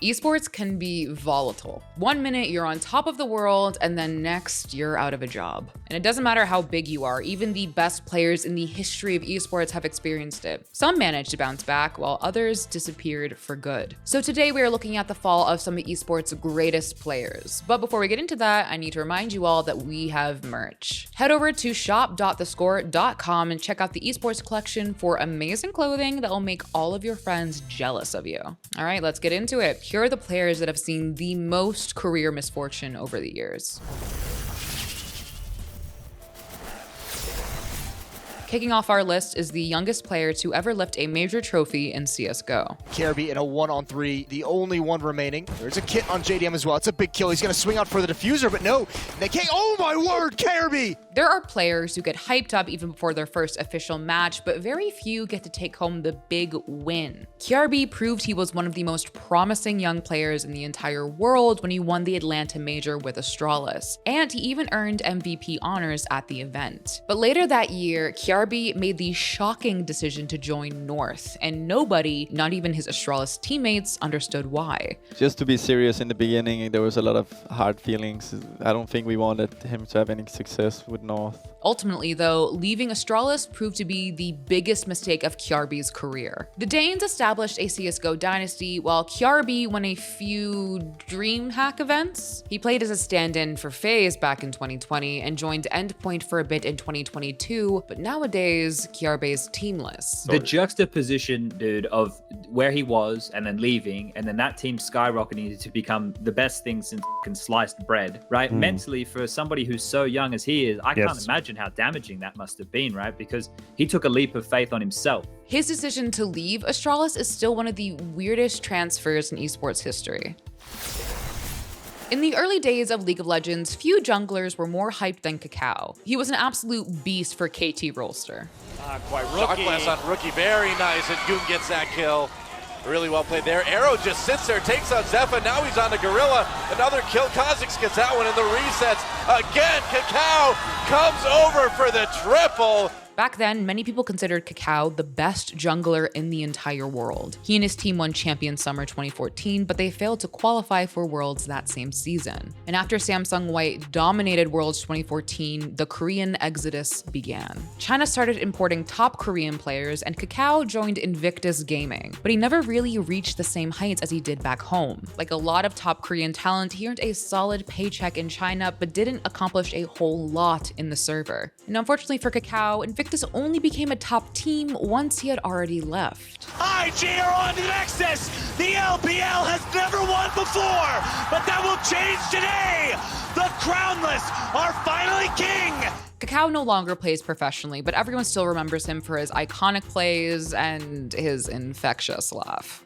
Esports can be volatile. 1 minute you're on top of the world, and then next you're out of a job. And it doesn't matter how big you are, even the best players in the history of esports have experienced it. Some managed to bounce back, while others disappeared for good. So today we are looking at the fall of some of esports' greatest players. But before we get into that, I need to remind you all that we have merch. Head over to shop.thescore.com and check out the esports collection for amazing clothing that will make all of your friends jealous of you. All right, let's get into it. Here are the players that have seen the most career misfortune over the years. Kicking off our list is the youngest player to ever lift a major trophy in CSGO. Kirby in a 1-on-3, the only one remaining. There's a kit on JDM as well. It's a big kill. He's gonna swing out for the diffuser, but no, they can't. Oh my word, Kirby! There are players who get hyped up even before their first official match, but very few get to take home the big win. Kirby proved he was one of the most promising young players in the entire world when he won the Atlanta Major with Astralis, and he even earned MVP honors at the event. But later that year, Kirby made the shocking decision to join North, and nobody, not even his Astralis teammates, understood why. Just to be serious, in the beginning, there was a lot of hard feelings. I don't think we wanted him to have any success with North. Ultimately, though, leaving Astralis proved to be the biggest mistake of Kirby's career. The Danes established a CSGO dynasty, while Kirby won a few DreamHack events. He played as a stand-in for Fahey back in 2020 and joined Endpoint for a bit in 2022, but nowadays, Kirby's teamless. The juxtaposition, dude, of where he was and then leaving, and then that team skyrocketing to become the best thing since sliced bread, right? Mentally, for somebody who's so young as he is, I can't imagine how damaging that must have been, right? Because he took a leap of faith on himself. His decision to leave Astralis is still one of the weirdest transfers in esports history. In the early days of League of Legends, few junglers were more hyped than Cacao. He was an absolute beast for KT Rolster. Quite shot glass on Rookie, very nice, and Goon gets that kill. Really well played there. Arrow just sits there, takes out Zephyr. Now he's on the Gorilla. Another kill. Kha'Zix gets that one in the resets. Again, Cacao comes over for the triple. Back then, many people considered Cacao the best jungler in the entire world. He and his team won Champion Summer 2014, but they failed to qualify for Worlds that same season. And after Samsung White dominated Worlds 2014, the Korean exodus began. China started importing top Korean players, and Cacao joined Invictus Gaming, but he never really reached the same heights as he did back home. Like a lot of top Korean talent, he earned a solid paycheck in China, but didn't accomplish a whole lot in the server. And unfortunately for Cacao, Invictus only became a top team once he had already left. IG are on to Nexus! The LPL has never won before, but that will change today! The Crownless are finally king! Cacao no longer plays professionally, but everyone still remembers him for his iconic plays and his infectious laugh.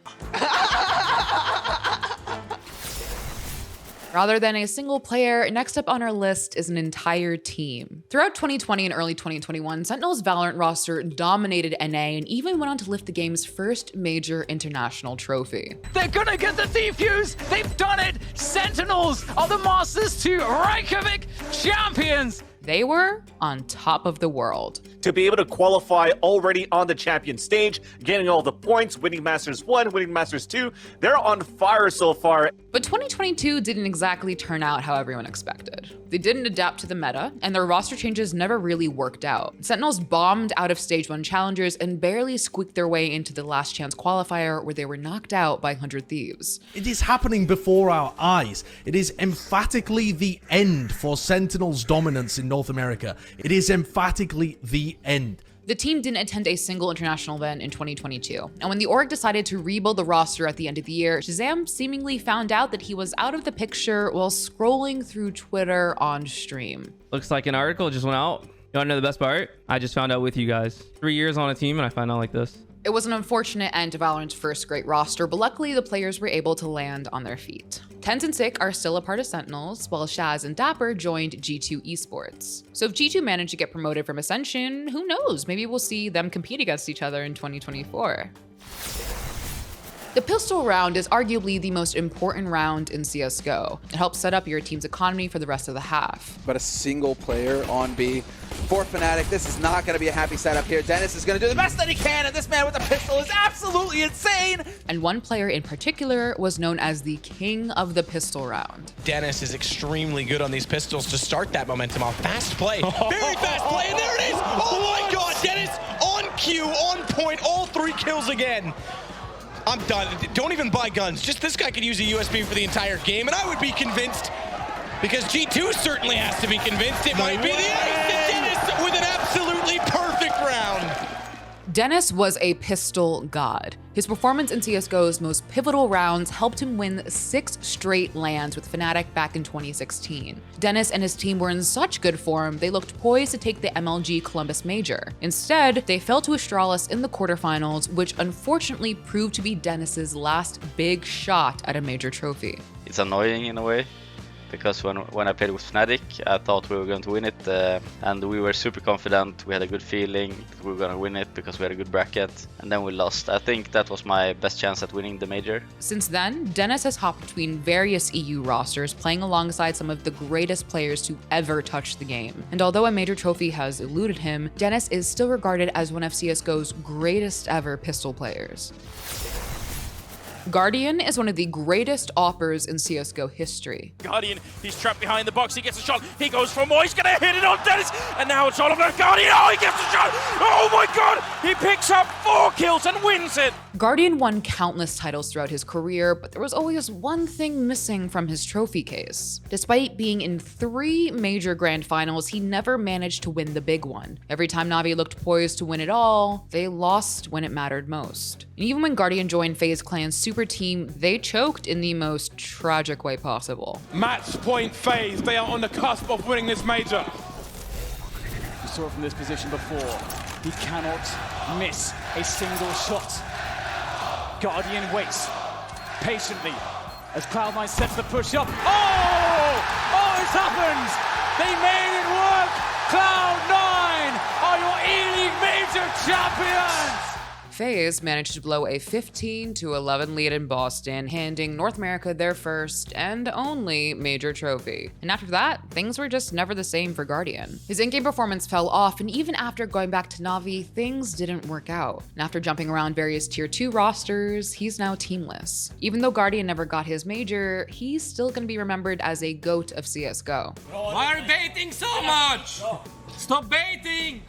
Rather than a single player, next up on our list is an entire team. Throughout 2020 and early 2021, Sentinels' Valorant roster dominated NA and even went on to lift the game's first major international trophy. They're gonna get the defuse! They've done it! Sentinels are the Masters 2 Reykjavik champions! They were on top of the world. To be able to qualify already on the champion stage, getting all the points, winning Masters 1, winning Masters 2, they're on fire so far. But 2022 didn't exactly turn out how everyone expected. They didn't adapt to the meta, and their roster changes never really worked out. Sentinels bombed out of Stage 1 challengers and barely squeaked their way into the last chance qualifier, where they were knocked out by 100 Thieves. It is happening before our eyes. It is emphatically the end for Sentinels' dominance in North America. It is emphatically the end. The team didn't attend a single international event in 2022, and when the org decided to rebuild the roster at the end of the year, Shazam seemingly found out that he was out of the picture while scrolling through Twitter on stream. Looks like an article just went out. You wanna know the best part? I just found out with you guys. 3 years on a team and I find out like this. It was an unfortunate end to Valorant's first great roster, but luckily the players were able to land on their feet. Tens and Sick are still a part of Sentinels, while Shaz and Dapper joined G2 Esports. So if G2 managed to get promoted from Ascension, who knows? Maybe we'll see them compete against each other in 2024. The pistol round is arguably the most important round in CSGO. It helps set up your team's economy for the rest of the half. But a single player on B. For Fnatic, this is not going to be a happy setup here. Dennis is going to do the best that he can, and this man with a pistol is absolutely insane! And one player in particular was known as the king of the pistol round. Dennis is extremely good on these pistols to start that momentum off. Fast play, very fast play, and there it is! Oh my god, Dennis on cue, on point, all 3 kills again. I'm done. Don't even buy guns. Just this guy could use a USB for the entire game, and I would be convinced, because G2 certainly has to be convinced it might be the ace to Dennis with an absolutely perfect round. Dennis was a pistol god. His performance in CSGO's most pivotal rounds helped him win 6 straight lands with Fnatic back in 2016. Dennis and his team were in such good form, they looked poised to take the MLG Columbus Major. Instead, they fell to Astralis in the quarterfinals, which unfortunately proved to be Dennis's last big shot at a major trophy. It's annoying in a way, because when I played with Fnatic, I thought we were going to win it, and we were super confident. We had a good feeling that we were going to win it because we had a good bracket, and then we lost. I think that was my best chance at winning the major. Since then, Dennis has hopped between various EU rosters, playing alongside some of the greatest players to ever touch the game. And although a major trophy has eluded him, Dennis is still regarded as one of CSGO's greatest ever pistol players. Guardian is one of the greatest AWPers in CSGO history. Guardian, he's trapped behind the box, he gets a shot, he goes for more, he's gonna hit it on Dennis, and now it's all about Guardian, oh, he gets a shot, oh my god, he picks up 4 kills and wins it. Guardian won countless titles throughout his career, but there was always one thing missing from his trophy case. Despite being in 3 major grand finals, he never managed to win the big one. Every time Na'Vi looked poised to win it all, they lost when it mattered most. And even when Guardian joined FaZe Clan's super team, they choked in the most tragic way possible. Match point FaZe, they are on the cusp of winning this major. We saw it from this position before. He cannot miss a single shot. Guardian waits patiently as Cloud9 sets the push up. Oh, it's happened! They made it work! Cloud9 are your E-League Major champions! FaZe managed to blow a 15-11 lead in Boston, handing North America their first and only major trophy. And after that, things were just never the same for Guardian. His in-game performance fell off, and even after going back to Na'Vi, things didn't work out. And after jumping around various Tier 2 rosters, he's now teamless. Even though Guardian never got his major, he's still gonna be remembered as a GOAT of CSGO. Why are you baiting so much? Stop baiting!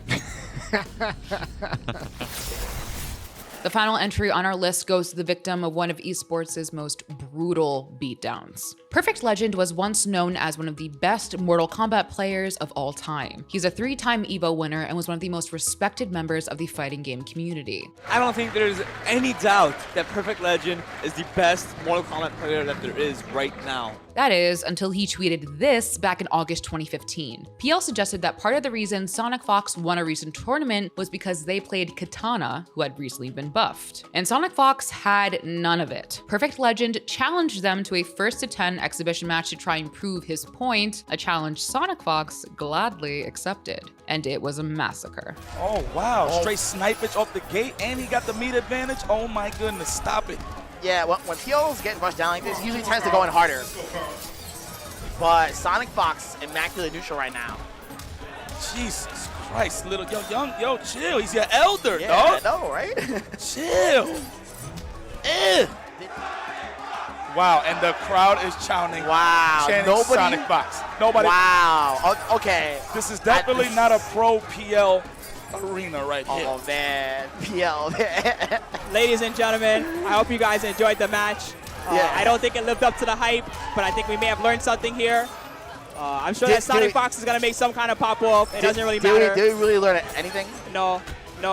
The final entry on our list goes to the victim of one of esports' most brutal beatdowns. Perfect Legend was once known as one of the best Mortal Kombat players of all time. He's a 3-time EVO winner and was one of the most respected members of the fighting game community. I don't think there's any doubt that Perfect Legend is the best Mortal Kombat player that there is right now. That is, until he tweeted this back in August 2015. PL suggested that part of the reason Sonic Fox won a recent tournament was because they played Katana, who had recently been buffed. And Sonic Fox had none of it. Perfect Legend challenged them to a 1-to-10 exhibition match to try and prove his point, a challenge Sonic Fox gladly accepted. And it was a massacre. Oh wow, straight snipage off the gate, and he got the meat advantage. Oh my goodness, stop it. Yeah, when PLs get rushed down like this, he usually tends to go in harder. But Sonic Fox, immaculate neutral right now. Jesus Christ, little yo, chill. He's your elder, yeah, dog. I know, right? Chill. Wow, and the crowd is chanting. Wow, chanting Sonic Fox. Nobody. Wow. Okay. This is definitely not a pro PL arena right here. Oh man, PL. Man. Ladies and gentlemen, I hope you guys enjoyed the match. I don't think it lived up to the hype, but I think we may have learned something here. I'm sure that Sonic Fox is going to make some kind of pop-off. It doesn't really matter. Did we really learn anything? No,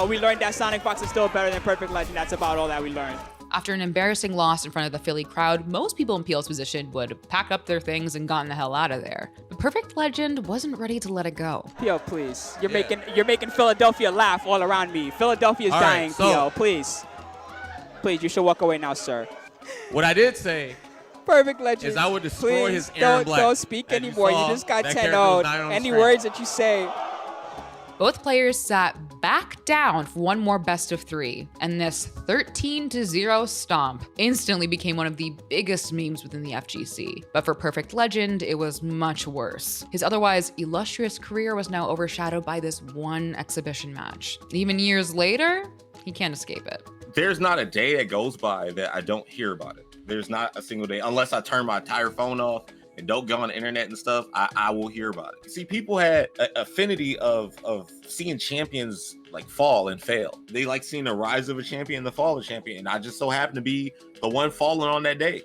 we learned that Sonic Fox is still better than Perfect Legend. That's about all that we learned. After an embarrassing loss in front of the Philly crowd, most people in PL's position would pack up their things and gotten the hell out of there. But Perfect Legend wasn't ready to let it go. PL, please. You're making Philadelphia laugh all around me. Philadelphia's dying, PL. Please. Please, you should walk away now, sir. What I did say Perfect Legend is I would destroy his Aaron Black. Don't speak anymore. You just got 10-0'd. Any words that you say Both players sat back down for one more best of 3, and this 13-0 stomp instantly became one of the biggest memes within the FGC. But for Perfect Legend, it was much worse. His otherwise illustrious career was now overshadowed by this one exhibition match. Even years later, he can't escape it. There's not a day that goes by that I don't hear about it. There's not a single day, unless I turn my entire phone off and don't go on the internet and stuff, I will hear about it. See, people had an affinity of seeing champions like fall and fail. They like seeing the rise of a champion and the fall of a champion. And I just so happen to be the one falling on that day.